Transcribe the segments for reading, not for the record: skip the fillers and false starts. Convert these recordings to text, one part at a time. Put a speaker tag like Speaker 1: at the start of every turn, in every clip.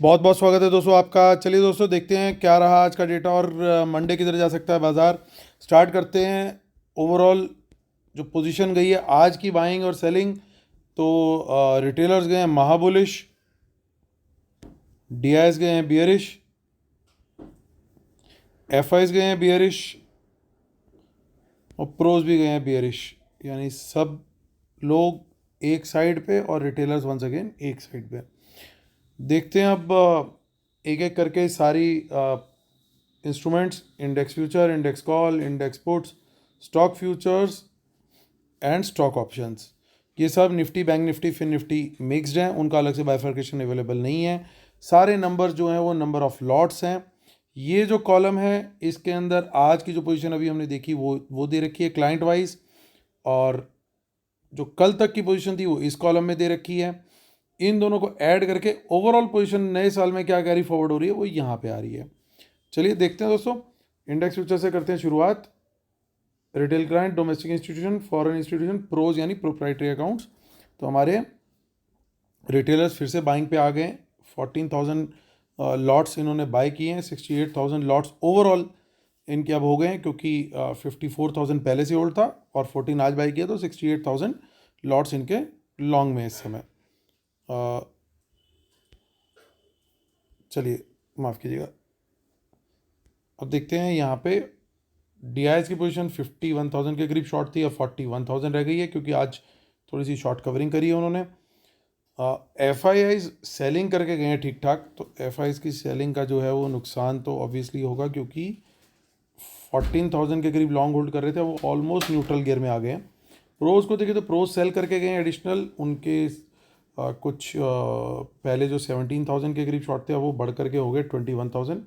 Speaker 1: बहुत बहुत स्वागत है दोस्तों आपका। चलिए दोस्तों, देखते हैं क्या रहा आज का डेटा और मंडे किधर जा सकता है बाजार। स्टार्ट करते हैं। ओवरऑल जो पोजीशन गई है आज की बाइंग और सेलिंग, तो रिटेलर्स गए हैं महाबुलिश, डीआईएस गए हैं बियरिश, एफआईस गए हैं बियरिश और प्रोज भी गए हैं बियरिश। यानी सब लोग एक साइड पे और रिटेलर्स वंस अगेन एक साइड पे। देखते हैं अब एक एक करके सारी instruments, index future, index call, index puts, stock futures and stock options. ये सब Nifty, bank Nifty, fin Nifty mixed हैं, उनका अलग से बाइफर्केशन अवेलेबल नहीं है। सारे नंबर जो हैं वो नंबर ऑफ लॉट्स हैं। ये जो कॉलम है इसके अंदर आज की जो पोजीशन अभी हमने देखी वो दे रखी है क्लाइंट वाइज, और जो कल तक की पोजीशन थी वो इस कॉलम में दे रखी है। इन दोनों को ऐड करके ओवरऑल पोजीशन नए साल में क्या कैरी फॉरवर्ड हो रही है वो यहाँ पे आ रही है। चलिए देखते हैं दोस्तों, इंडेक्स फ्यूचर से करते हैं शुरुआत। Retail client, domestic institution, foreign institution, pros यानी प्रोप्राइटरी अकाउंट्स। तो हमारे रिटेलर्स फिर से बाइंग पे आ गए। 14,000 लॉट्स इन्होंने बाय किए हैं। 68,000 लॉट्स ओवरऑल इनके अब हो गए हैं, क्योंकि 54,000 पहले से होल्ड था और 14 आज बाय किया, तो 68,000 लॉट्स इनके लॉन्ग में इस समय। चलिए माफ़ कीजिएगा। अब देखते हैं यहाँ पे डीआईएस की पोजीशन 51,000 के करीब शॉर्ट थी, अब 41,000 रह गई है, क्योंकि आज थोड़ी सी शॉर्ट कवरिंग करी है उन्होंने। एफ आई आईज सेलिंग करके गए हैं ठीक ठाक, तो एफ आई की सेलिंग का जो है वो नुकसान तो ऑब्वियसली होगा, क्योंकि 14,000 के करीब लॉन्ग होल्ड कर रहे थे, वो ऑलमोस्ट न्यूट्रल गियर में आ गए हैं। प्रोज को देखिए तो प्रोज सेल करके गए हैं एडिशनल, उनके कुछ पहले जो 17,000 के करीब शॉर्ट थे वो बढ़ करके हो गए 21,000।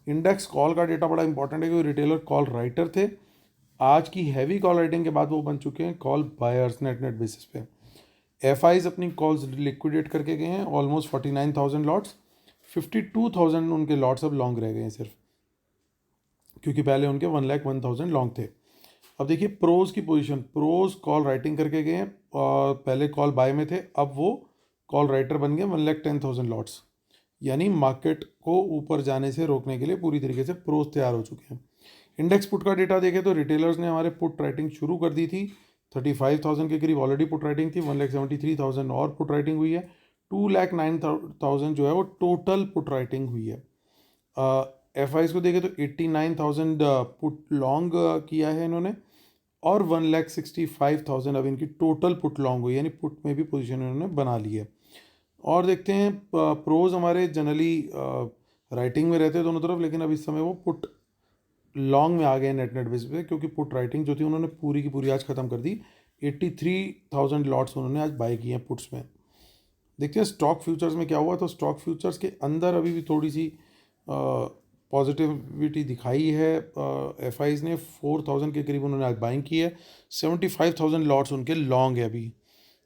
Speaker 1: इंडेक्स कॉल का डेटा बड़ा इंपॉर्टेंट है, क्योंकि रिटेलर कॉल राइटर थे। आज की हैवी कॉल राइटिंग के बाद वो बन चुके हैं कॉल बायर्स नेट बेसिस पे। एफ आईज अपनी कॉल्स लिक्विडेट करके गए हैं, ऑलमोस्ट 49,000 लॉट्स। 52,000 उनके लॉट्स अब लॉन्ग रह गए हैं सिर्फ, क्योंकि पहले उनके 1,01,000 लॉन्ग थे। अब देखिए प्रोज की पोजीशन, प्रोज कॉल राइटिंग करके गए हैं और पहले कॉल बाय में थे, अब वो कॉल राइटर बन गए 1,10,000 लॉट्स। यानी मार्केट को ऊपर जाने से रोकने के लिए पूरी तरीके से प्रोज तैयार हो चुके हैं। इंडेक्स पुट का डेटा देखें तो रिटेलर्स ने हमारे पुट राइटिंग शुरू कर दी थी। 35,000 के करीब ऑलरेडी पुट राइटिंग थी, 1,73,000 और पुट राइटिंग हुई है। 2,09,000 जो है वो टोटल पुट राइटिंग हुई है। एफ आईज को देखें तो 89,000 पुट लॉन्ग किया है इन्होंने, और 1,65,000 अब इनकी टोटल पुट लॉन्ग हुई, यानी पुट में भी पोजीशन इन्होंने बना ली है। और देखते हैं प्रोज हमारे जनरली राइटिंग में रहते हैं दोनों तरफ, लेकिन अब इस समय वो पुट लॉन्ग में आ गए नेट बेसिस पे, क्योंकि पुट राइटिंग जो थी उन्होंने पूरी की पूरी आज ख़त्म कर दी। 83,000 लॉट्स उन्होंने आज बाय किए हैं पुट्स में। देखते हैं स्टॉक फ्यूचर्स में क्या हुआ। तो स्टॉक फ्यूचर्स के अंदर अभी भी थोड़ी सी पॉजिटिविटी दिखाई है। एफ आईज ने 4,000 के करीब उन्होंने आज बाइंग की है। 75,000 लॉट्स उनके लॉन्ग है अभी।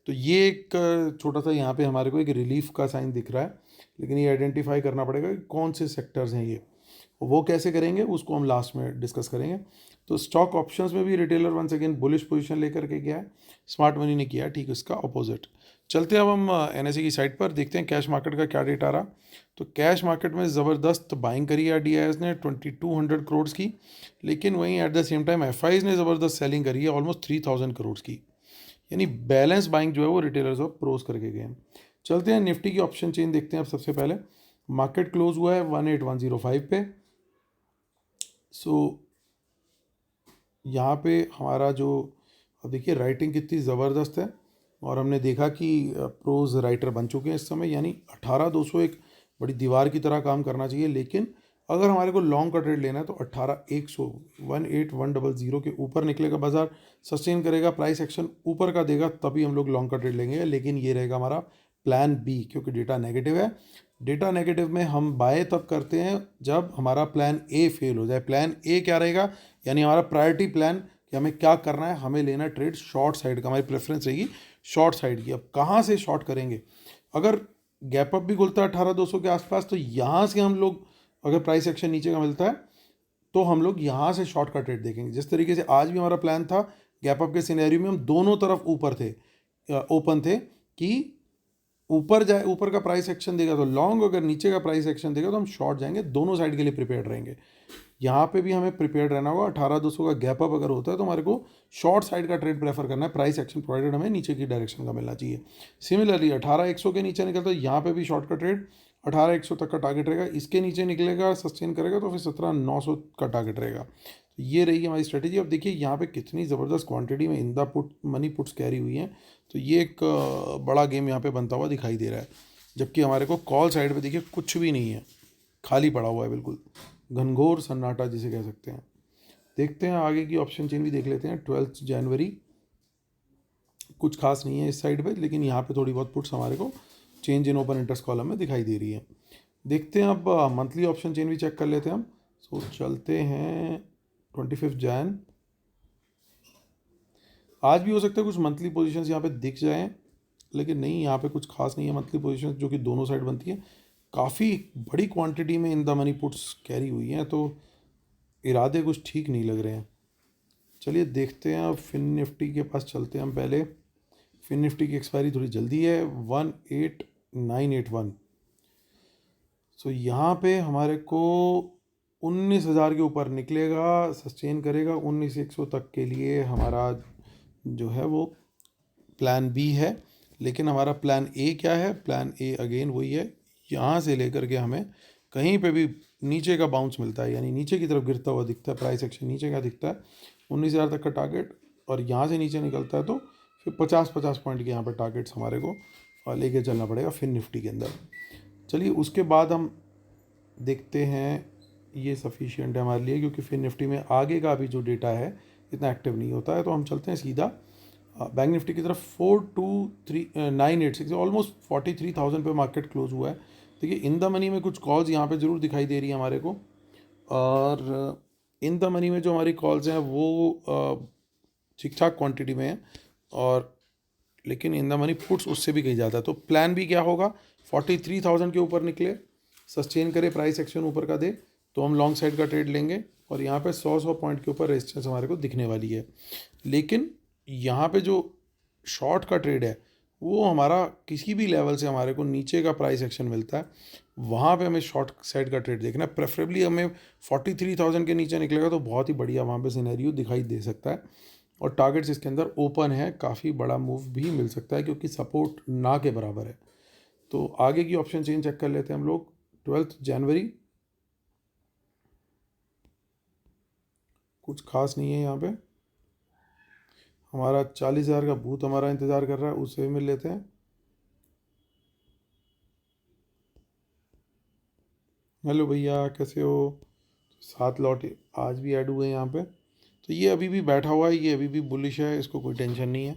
Speaker 1: तो ये एक छोटा सा यहाँ पे हमारे को एक रिलीफ का साइन दिख रहा है, लेकिन ये आइडेंटिफाई करना पड़ेगा कि कौन से सेक्टर्स हैं ये, वो कैसे करेंगे उसको हम लास्ट में डिस्कस करेंगे। तो स्टॉक ऑप्शंस में भी retailer once again bullish position लेकर के गया है, स्मार्ट मनी ने किया ठीक उसका अपोजिट। चलते हैं अब हम एनएसई की साइड पर, देखते हैं कैश मार्केट का क्या डेटा रहा। तो कैश मार्केट में ज़बरदस्त बाइंग करी है डीआईएस ने 2,200 करोड़ की, लेकिन वहीं at the same time FIIs ने ज़बरदस्त सेलिंग करी है ऑलमोस्ट 3,000 करोड़ की। यानी बैलेंस बाइंग जो है वो रिटेलर्स और प्रोज करके गए हैं। चलते हैं निफ्टी की ऑप्शन चेन देखते हैं अब। सबसे पहले मार्केट क्लोज हुआ है 18,105 पे। सो यहाँ पे हमारा जो, अब देखिए राइटिंग कितनी ज़बरदस्त है, और हमने देखा कि प्रोज राइटर बन चुके हैं इस समय, यानी 18,200 एक बड़ी दीवार की तरह काम करना चाहिए। लेकिन अगर हमारे को लॉन्ग का ट्रेड लेना है तो 18,100 18,100 के ऊपर निकलेगा बाजार, सस्टेन करेगा, प्राइस एक्शन ऊपर का देगा, तभी हम लोग लॉन्ग का ट्रेड लेंगे। लेकिन ये रहेगा हमारा प्लान बी, क्योंकि डेटा नेगेटिव है। डेटा नेगेटिव में हम बाय तब करते हैं जब हमारा प्लान ए फेल हो जाए। प्लान ए क्या रहेगा, यानी हमारा प्रायोरिटी प्लान कि हमें क्या करना है, हमें लेना ट्रेड शॉर्ट साइड का, हमारी प्रेफरेंस रहेगी शॉर्ट साइड की। अब कहाँ से शॉर्ट करेंगे, अगर गैप अप भी खुलता है 18,200 के आसपास, तो यहाँ से हम लोग, अगर प्राइस एक्शन नीचे का मिलता है तो हम लोग यहाँ से शॉर्ट का ट्रेड देखेंगे। जिस तरीके से आज भी हमारा प्लान था, गैप अप के सिनेरियो में हम दोनों तरफ ऊपर थे, ओपन थे, कि ऊपर जाए, ऊपर का प्राइस एक्शन देगा तो लॉन्ग, अगर नीचे का प्राइस एक्शन देगा तो हम शॉर्ट जाएंगे। दोनों साइड के लिए प्रिपेयर्ड रहेंगे। यहाँ पे भी हमें प्रिपेयर्ड रहना होगा। 18,200 का गैप अप अगर होता है तो हमारे को शॉर्ट साइड का ट्रेड प्रेफर करना है, प्राइस एक्शन प्रोवाइडेड हमें नीचे की डायरेक्शन का मिलना चाहिए। सिमिलरली 18,100 के नीचे निकलता है, यहाँ पे भी शॉर्ट का ट्रेड 18,100 तक का टारगेट रहेगा। इसके नीचे निकलेगा, सस्टेन करेगा तो फिर 17,900 का टारगेट रहेगा। तो ये रहेगी हमारी स्ट्रेटेजी। अब देखिए यहाँ पे कितनी ज़बरदस्त क्वांटिटी में in the put money puts carry हुई हैं। तो ये एक बड़ा गेम यहाँ पे बनता हुआ दिखाई दे रहा है। जबकि हमारे को कॉल साइड पे देखिए कुछ भी नहीं है, खाली पड़ा हुआ है, बिल्कुल घनघोर सन्नाटा जिसे कह सकते हैं। देखते हैं आगे की ऑप्शन चेन भी देख लेते हैं। 12 जनवरी कुछ खास नहीं है इस साइड पे, लेकिन यहाँ पे थोड़ी बहुत पुट्स हमारे को change in open interest column में दिखाई दे रही है। देखते हैं अब मंथली ऑप्शन चेन भी चेक कर लेते हैं हम। सो चलते हैं 25 जैन। आज भी हो सकता है कुछ मंथली पोजीशंस यहाँ पे दिख जाएं, लेकिन नहीं, यहाँ पे कुछ खास नहीं है मंथली पोजीशंस जो कि दोनों साइड बनती है। काफ़ी बड़ी क्वांटिटी में in the money puts carry हुई हैं, तो इरादे कुछ ठीक नहीं लग रहे हैं। चलिए देखते हैं, अब फिन निफ्टी के पास चलते हैं हम पहले। फिन निफ्टी की एक्सपायरी थोड़ी जल्दी है, 18981। सो यहाँ पे हमारे को 19,000 के ऊपर निकलेगा, सस्टेन करेगा 19,100 तक के लिए। हमारा जो है वो प्लान बी है। लेकिन हमारा प्लान ए क्या है? प्लान ए अगेन वही है, यहाँ से लेकर के हमें कहीं पे भी नीचे का बाउंस मिलता है, यानी नीचे की तरफ गिरता हुआ दिखता है, प्राइस एक्शन नीचे का दिखता है, 19,000 तक का टारगेट, और यहाँ से नीचे निकलता है तो फिर 50-50 पॉइंट के यहाँ पे टारगेट्स हमारे को लेके चलना पड़ेगा फिन निफ्टी के अंदर। चलिए उसके बाद हम देखते हैं, ये सफिशिएंट है हमारे लिए, क्योंकि फिन निफ्टी में आगे का भी जो डेटा है इतना एक्टिव नहीं होता है। तो हम चलते हैं सीधा बैंक निफ्टी की तरफ। 423,986, ऑलमोस्ट 43,000 पे मार्केट क्लोज हुआ है। देखिए इन द मनी में कुछ कॉल्स यहाँ पे ज़रूर दिखाई दे रही है हमारे को, और इन द मनी में जो हमारी कॉल्स हैं वो ठीक ठाक क्वांटिटी में है, और लेकिन इन द मनी पुट्स उससे भी कहीं ज़्यादा है। तो प्लान भी क्या होगा? 43,000 के ऊपर निकले, सस्टेन करे, प्राइस एक्शन ऊपर का दे, तो हम लॉन्ग साइड का ट्रेड लेंगे, और यहाँ पे 100 पॉइंट के ऊपर रेजिस्टेंस हमारे को दिखने वाली है। लेकिन यहाँ पे जो शॉर्ट का ट्रेड है वो हमारा किसी भी लेवल से हमारे को नीचे का प्राइस एक्शन मिलता है, वहाँ पे हमें शॉर्ट साइड का ट्रेड देखना है। प्रेफरेबली हमें 43,000 के नीचे निकलेगा तो बहुत ही बढ़िया वहाँ पे सिनेरियो दिखाई दे सकता है, और टारगेट्स इसके अंदर ओपन है, काफ़ी बड़ा मूव भी मिल सकता है क्योंकि सपोर्ट ना के बराबर है। तो आगे की ऑप्शन चेन चेक कर लेते हैं हम लोग। 12 जनवरी कुछ खास नहीं है यहाँ पे। हमारा 40,000 का भूत हमारा इंतज़ार कर रहा है, उससे भी मिल लेते हैं। हेलो भैया, कैसे हो? 7 लॉट आज भी ऐड हुए हैं यहाँ पे। तो ये अभी भी बैठा हुआ है, ये अभी भी बुलिश है, इसको कोई टेंशन नहीं है।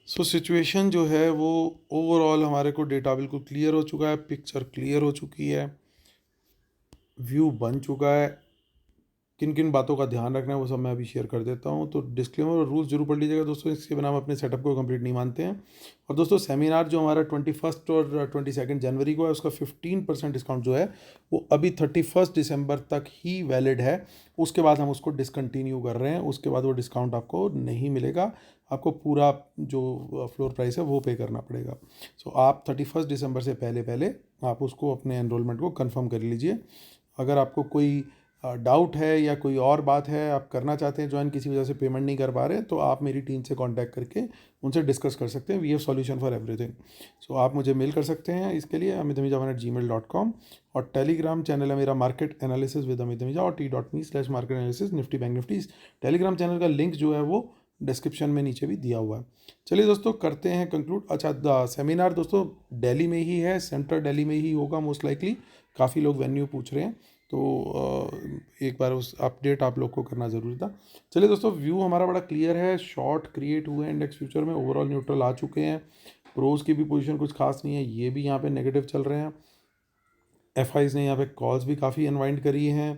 Speaker 1: सो सिचुएशन जो है वो ओवरऑल हमारे को डेटा बिल्कुल क्लियर हो चुका है, पिक्चर क्लियर हो चुकी है, व्यू बन चुका है। किन किन बातों का ध्यान रखना है वो सब मैं अभी शेयर कर देता हूँ। तो डिस्क्लेमर और रूल्स जरूर पढ़ लीजिएगा दोस्तों, इसके बिना हम अपने सेटअप को कंप्लीट नहीं मानते हैं। और दोस्तों सेमिनार जो हमारा 21 और 22 जनवरी को है, उसका 15% डिस्काउंट जो है वो अभी 31 दिसंबर तक ही वैलिड है। उसके बाद हम उसको डिसकंटिन्यू कर रहे हैं, उसके बाद वो डिस्काउंट आपको नहीं मिलेगा, आपको पूरा जो फ्लोर प्राइस है वो पे करना पड़ेगा। सो आप 31 दिसंबर से पहले पहले आप उसको अपने एनरोलमेंट को कन्फर्म कर लीजिए। अगर आपको कोई डाउट है या कोई और बात है, आप करना चाहते हैं ज्वाइन, किसी वजह से पेमेंट नहीं कर पा रहे, तो आप मेरी टीम से कांटेक्ट करके उनसे डिस्कस कर सकते हैं। We have solution for everything. So आप मुझे मेल कर सकते हैं इसके लिए, amitamijavan@gmail.com, और टेलीग्राम चैनल है मेरा मार्केट एनालिसिस विद अमित अमीजा, और t.me/market analysis Nifty bank Nifty. Telegram channel का लिंक जो है वो डिस्क्रिप्शन में नीचे भी दिया हुआ है। चलिए दोस्तों करते हैं कंक्लूड। अच्छा, सेमिनार दोस्तों दिल्ली में ही है, सेंट्रल दिल्ली में ही होगा मोस्ट लाइकली। काफ़ी लोग वेन्यू पूछ रहे हैं, तो एक बार उस अपडेट आप लोग को करना ज़रूरी था। चलिए दोस्तों, व्यू हमारा बड़ा क्लियर है, शॉर्ट क्रिएट हुए हैं इंडेक्स फ्यूचर में, ओवरऑल न्यूट्रल आ चुके हैं। प्रोज की भी पोजीशन कुछ खास नहीं है, ये भी यहाँ पे नेगेटिव चल रहे हैं। एफआईज ने यहाँ पे कॉल्स भी काफ़ी अनवाइंड करी हैं,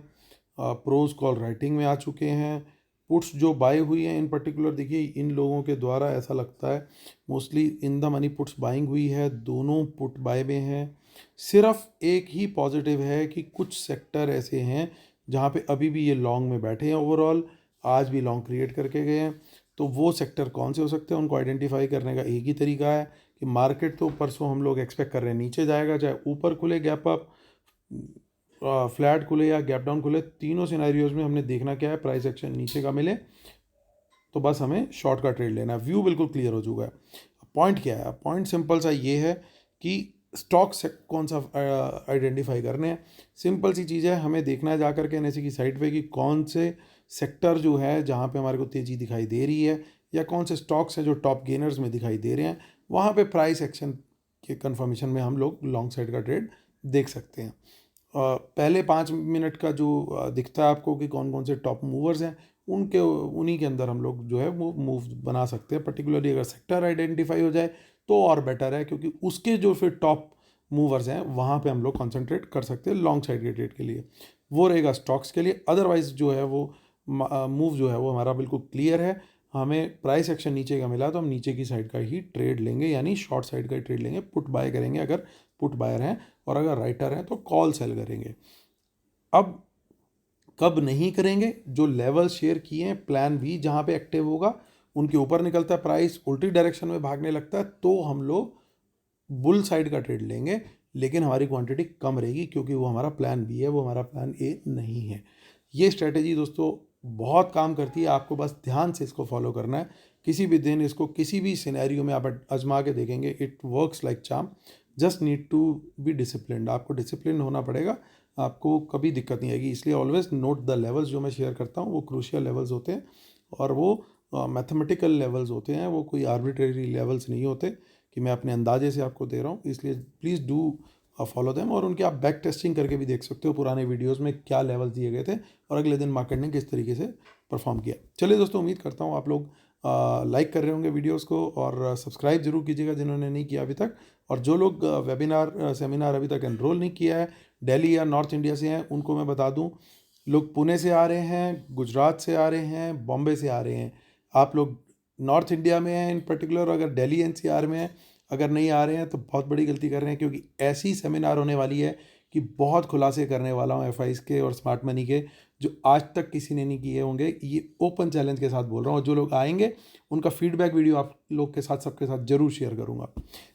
Speaker 1: प्रोज कॉल राइटिंग में आ चुके हैं। पुट्स जो बाय हुई हैं इन पर्टिकुलर, देखिए इन लोगों के द्वारा ऐसा लगता है mostly in the money puts buying हुई है, दोनों पुट बाय में हैं। सिर्फ एक ही पॉजिटिव है कि कुछ सेक्टर ऐसे हैं जहाँ पे अभी भी ये लॉन्ग में बैठे हैं, ओवरऑल आज भी लॉन्ग क्रिएट करके गए हैं। तो वो सेक्टर कौन से हो सकते हैं, उनको आइडेंटिफाई करने का एक ही तरीका है कि मार्केट तो परसों हम लोग एक्सपेक्ट कर रहे हैं नीचे जाएगा, चाहे ऊपर खुले गैप अप, फ्लैट खुले या गैप डाउन खुले, तीनों सिनेरियोज में हमने देखना क्या है, प्राइस एक्शन नीचे का मिले तो बस हमें शॉर्ट का ट्रेड लेना है। व्यू बिल्कुल क्लियर हो चुका है। पॉइंट क्या है? पॉइंट सिंपल सा ये है कि स्टॉक से कौन सा आइडेंटिफाई करने हैं। सिंपल सी चीज़ है, हमें देखना है जाकर के एनएसई की साइट पे कि कौन से सेक्टर जो है जहाँ पे हमारे को तेज़ी दिखाई दे रही है, या कौन से स्टॉक्स हैं जो टॉप गेनर्स में दिखाई दे रहे हैं। वहाँ पे प्राइस एक्शन के कंफर्मेशन में हम लोग लॉन्ग साइड का ट्रेड देख सकते हैं। पहले 5 मिनट का जो दिखता है आपको कि कौन कौन से टॉप मूवर्स हैं, उन्हीं के अंदर हम लोग जो है वो मूव बना सकते हैं। पर्टिकुलरली अगर सेक्टर आइडेंटिफाई हो जाए तो और बेटर है, क्योंकि उसके जो फिर टॉप मूवर्स हैं वहाँ पे हम लोग कंसंट्रेट कर सकते हैं लॉन्ग साइड के ट्रेड के लिए। वो रहेगा स्टॉक्स के लिए। अदरवाइज जो है वो मूव जो है वो हमारा बिल्कुल क्लियर है। हमें प्राइस एक्शन नीचे का मिला तो हम नीचे की साइड का ही ट्रेड लेंगे, यानी शॉर्ट साइड का ही ट्रेड लेंगे। पुट बाय करेंगे अगर पुट बायर हैं, और अगर राइटर हैं तो कॉल सेल करेंगे। अब कब नहीं करेंगे? जो लेवल शेयर किए हैं प्लान भी जहाँ पे एक्टिव होगा, उनके ऊपर निकलता है प्राइस, उल्टी डायरेक्शन में भागने लगता है, तो हम लोग बुल साइड का ट्रेड लेंगे। लेकिन हमारी क्वांटिटी कम रहेगी, क्योंकि वो हमारा प्लान बी है, वो हमारा प्लान ए नहीं है। ये स्ट्रेटेजी दोस्तों बहुत काम करती है। आपको बस ध्यान से इसको फॉलो करना है। किसी भी दिन इसको किसी भी सिनेरियो में आप आजमा के देखेंगे, it works like charm. Just need to be disciplined. आपको डिसिप्लिन होना पड़ेगा, आपको कभी दिक्कत नहीं आएगी। इसलिए ऑलवेज नोट द लेवल्स जो मैं शेयर करता हूँ, वो क्रूशियल लेवल्स होते हैं और वो मैथमेटिकल लेवल्स होते हैं। वो कोई आर्बिट्रेरी लेवल्स नहीं होते कि मैं अपने अंदाजे से आपको दे रहा हूँ। इसलिए प्लीज़ डू फॉलो देम, और उनकी आप बैक टेस्टिंग करके भी देख सकते हो पुराने वीडियोस में क्या लेवल्स दिए गए थे और अगले दिन मार्केट ने किस तरीके से परफॉर्म किया। चलिए दोस्तों, उम्मीद करता हूँ आप लोग लाइक कर रहे होंगे वीडियोस को, और सब्सक्राइब जरूर कीजिएगा जिन्होंने नहीं किया अभी तक। और जो लोग वेबिनार सेमिनार अभी तक एनरोल नहीं किया है, दिल्ली या नॉर्थ इंडिया से हैं, उनको मैं बता दूं, लोग पुणे से आ रहे हैं, गुजरात से आ रहे हैं, बॉम्बे से आ रहे हैं। आप लोग नॉर्थ इंडिया में हैं इन पर्टिकुलर, अगर दिल्ली एनसीआर में हैं, अगर नहीं आ रहे हैं तो बहुत बड़ी गलती कर रहे हैं, क्योंकि ऐसी सेमिनार होने वाली है कि बहुत खुलासे करने वाला हूँ एफआईज के और स्मार्ट मनी के, जो आज तक किसी ने नहीं किए होंगे। ये ओपन चैलेंज के साथ बोल रहा हूँ। जो लोग आएंगे उनका फीडबैक वीडियो आप लोग के साथ, सबके साथ जरूर शेयर करूँगा।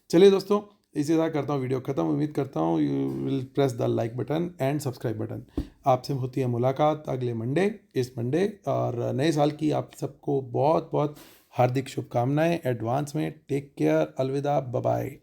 Speaker 1: चलिए दोस्तों, इसी तरह करता हूँ वीडियो ख़त्म। उम्मीद करता हूँ you will press the like button and subscribe button. आपसे होती है मुलाकात अगले मंडे, इस मंडे, और नए साल की आप सबको बहुत बहुत हार्दिक शुभकामनाएं एडवांस में। टेक केयर, अलविदा, बाय बाय।